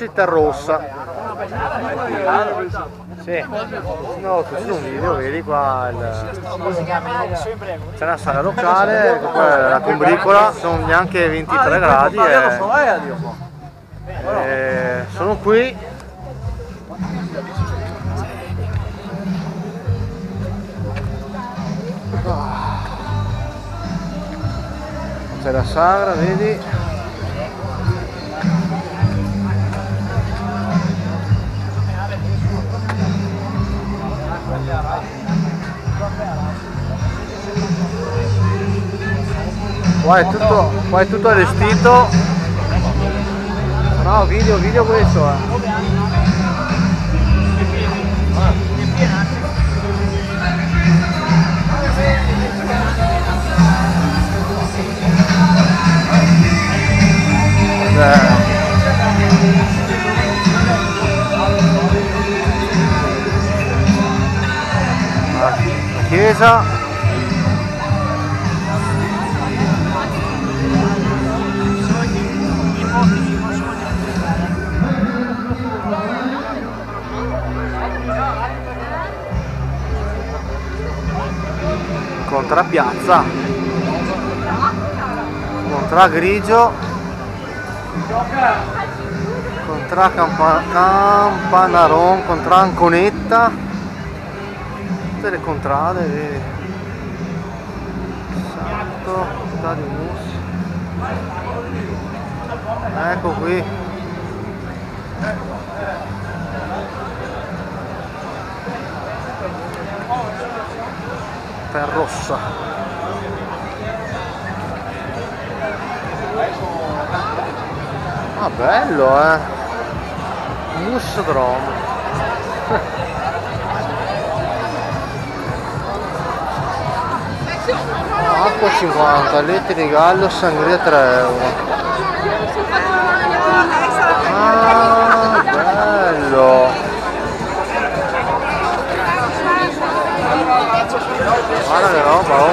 Rossi Terrossa. Sì, no, tu su un video, vedi qua c'è una sala locale, la combricola, sono neanche 23 gradi e sono qui. C'è la sagra, vedi? Qua è tutto allestito. No, video questo La chiesa. Contra piazza, contra grigio, contra campanaron, contra Anconetta, tutte le contrade, vedi? Santo, città di Mussi. Ecco qui. Terrossa. Ah, bello, Mussodromo. Acqua 50, letti di gallo, sangria 3 euro. Ah, bello. Guarda che roba, oh.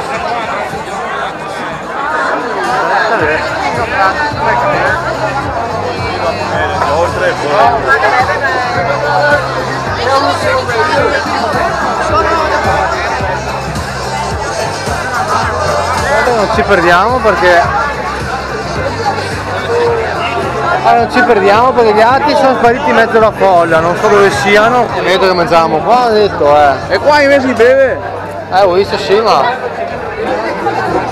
Oltre non ci perdiamo perché gli altri sono spariti in mezzo alla folla, non so dove siano. Vedo che mangiamo qua, ho detto E qua invece si beve? Ho visto, sì, ma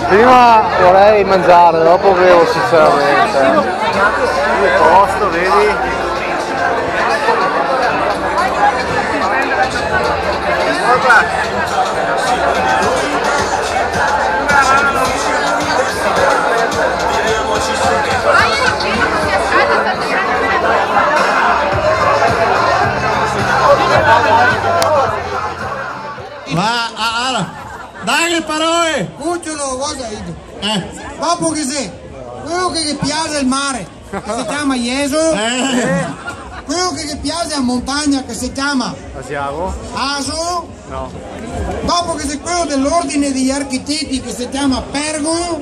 prima vorrei mangiare, dopo bevo sinceramente. Il posto, vedi? Dai che parole! Cucciolo, cosa dico? Dopo che sei, quello che piace il mare, che si chiama Ieso, quello che piace la montagna, che si chiama Asiago? Aso, No. dopo che sei quello dell'ordine degli architetti, che si chiama Pergo,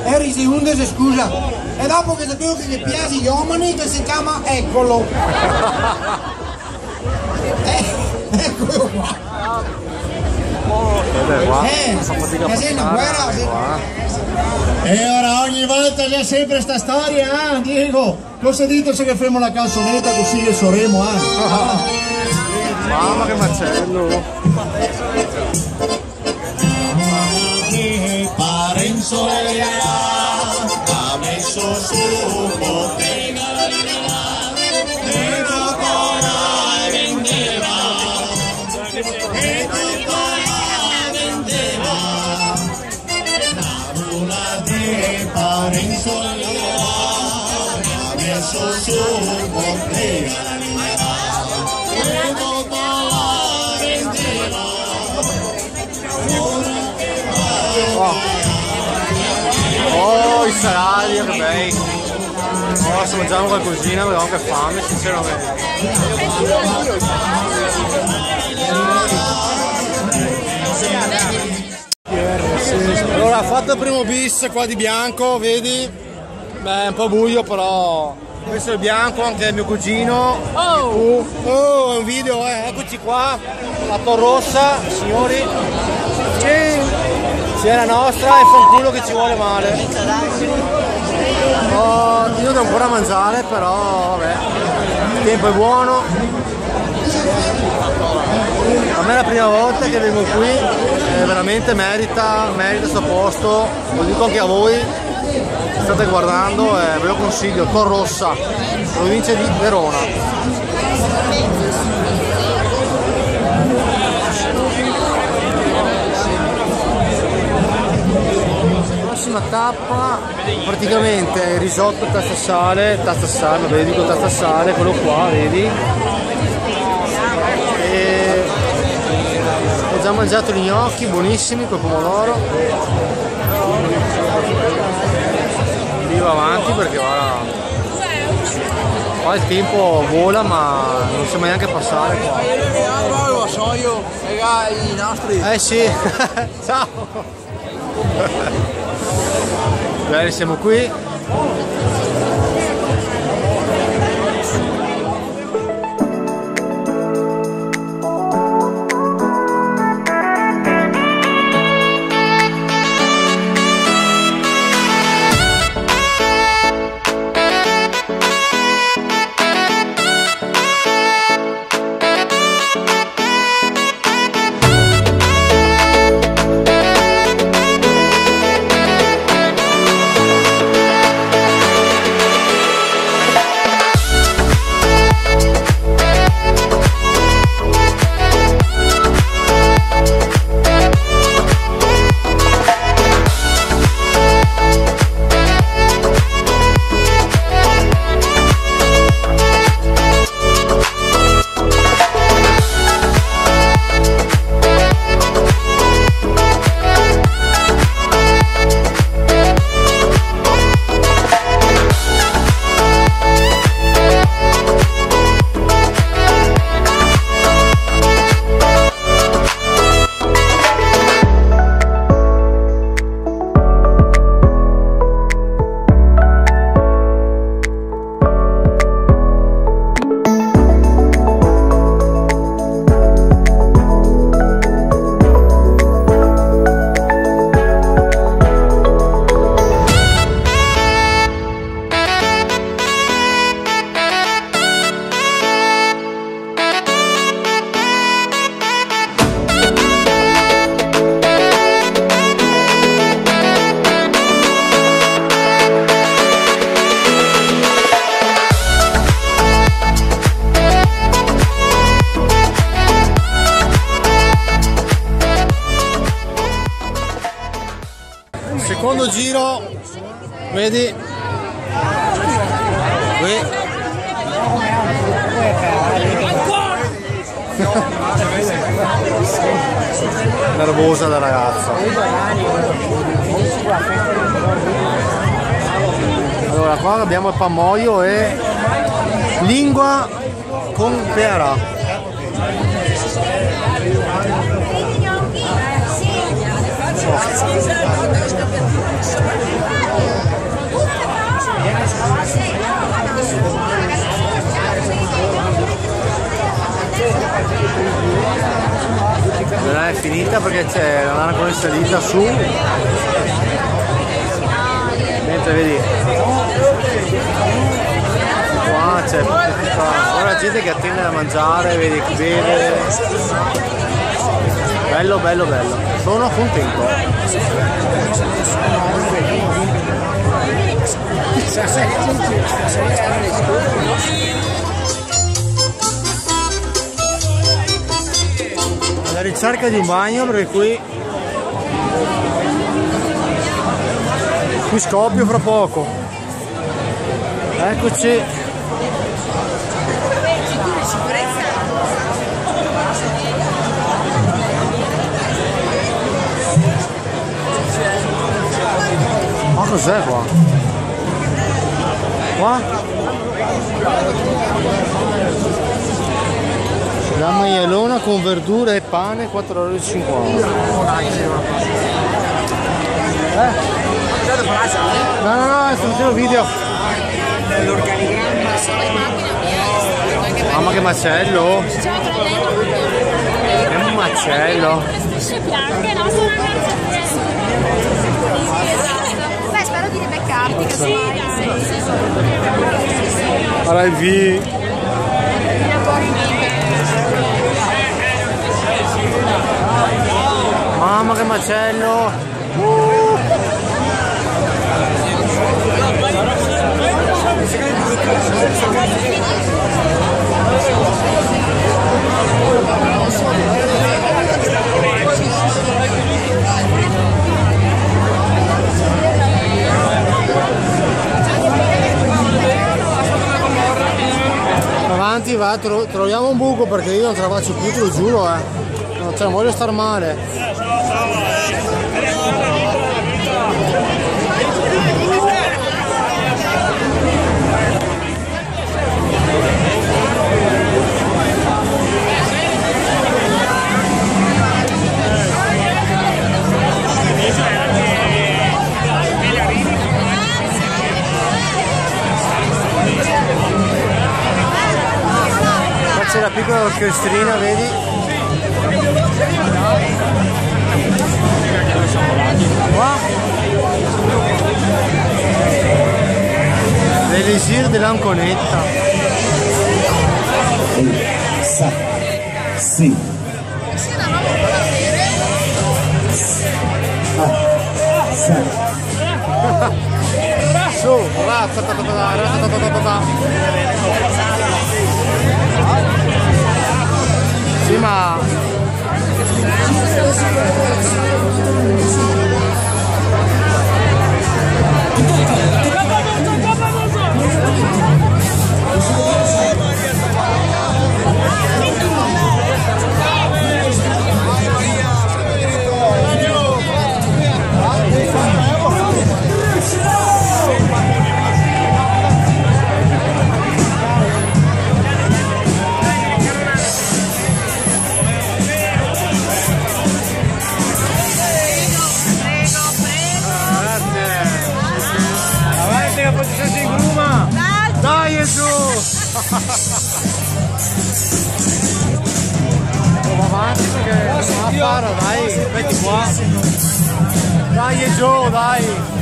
eri secondo se scusa, e dopo che sei quello che piace gli uomini, che si chiama Eccolo. Eccolo qua. Sei una guerra. E ora ogni volta c'è sempre sta storia, Diego. Cosa dite se che faremo la canzonetta così le soremo, Mamma che macello! Che pare in sole ha messo su bottega e dopo la vendeva. Adesso su bottega e dopo la vendeva. Oh, i salati, che bei! Oh, se mangiamo qualcosina, avevo anche fame, sinceramente. Allora, fatto il primo bis qua di bianco, vedi? Beh, è un po' buio, però Questo è il bianco, anche il mio cugino. Oh, è un video, eccoci qua. La Torrossa, signori. Sì, è la nostra, e fa un culo che ci vuole male. Oh, io devo ancora mangiare, però vabbè. Il tempo è buono. A me è la prima volta che vengo qui, veramente merita sto posto, lo dico anche a voi, state guardando, ve lo consiglio. Torrossa, provincia di Verona. Prossima tappa, praticamente risotto tazza sale, vabbè, dico tazza sale, quello qua, vedi? Ho già mangiato gli gnocchi, buonissimi col pomodoro. Vivo avanti perché qua il tempo vola, ma non sembra neanche passare qua. Lo so io, i nostri. Sì, ciao. Bene, siamo qui. Secondo giro, vedi? Qui. Nervosa la ragazza. Allora, qua abbiamo il pamoio e lingua con pera. Non è finita perché c'è una ancora salita su, mentre vedi qua c'è tutta la gente che attende a mangiare, vedi che beve. Bello, bello, bello, sono contento. Alla ricerca di un bagno, perché qui scoppio fra poco. Eccoci. Ma cos'è qua? Qua? La maialona con verdure e pane, 4,50 €. No, sto facendo video. L'organigrama. solo in macchina mia. Mamma che macello! C'è ancora dentro tutto. È un macello! Le strisce bianche, no? Sono ragazze. Beh, spero di ribeccarti, casomai. Guarda il V! Mamma che macello! Avanti va, troviamo un buco perché io non ce la faccio più, te lo giuro, non ce la voglio star male. C'è la piccola orchestrina, vedi? Qua l'elisir dell'Anconetta. Sì. Su, va, sì, ma dai su! Va avanti perché non va a fare, dai, metti qua. Dai giù, dai!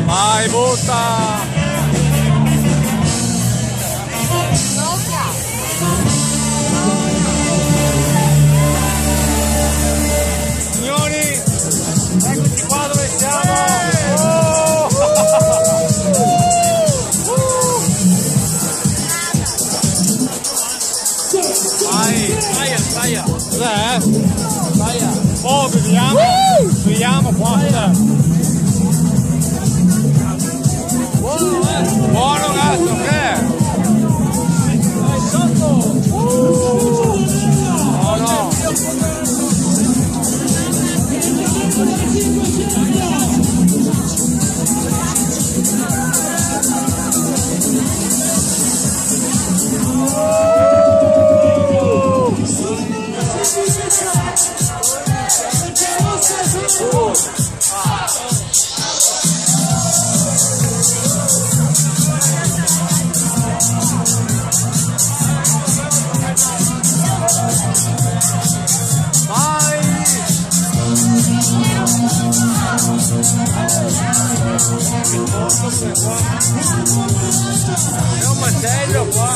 Vai, butta! Signori, eccoci qua dove siamo! Oh! Vai, vai, cos'è? Oh, beviamo qua, cos'è? Wow! È un macello qua.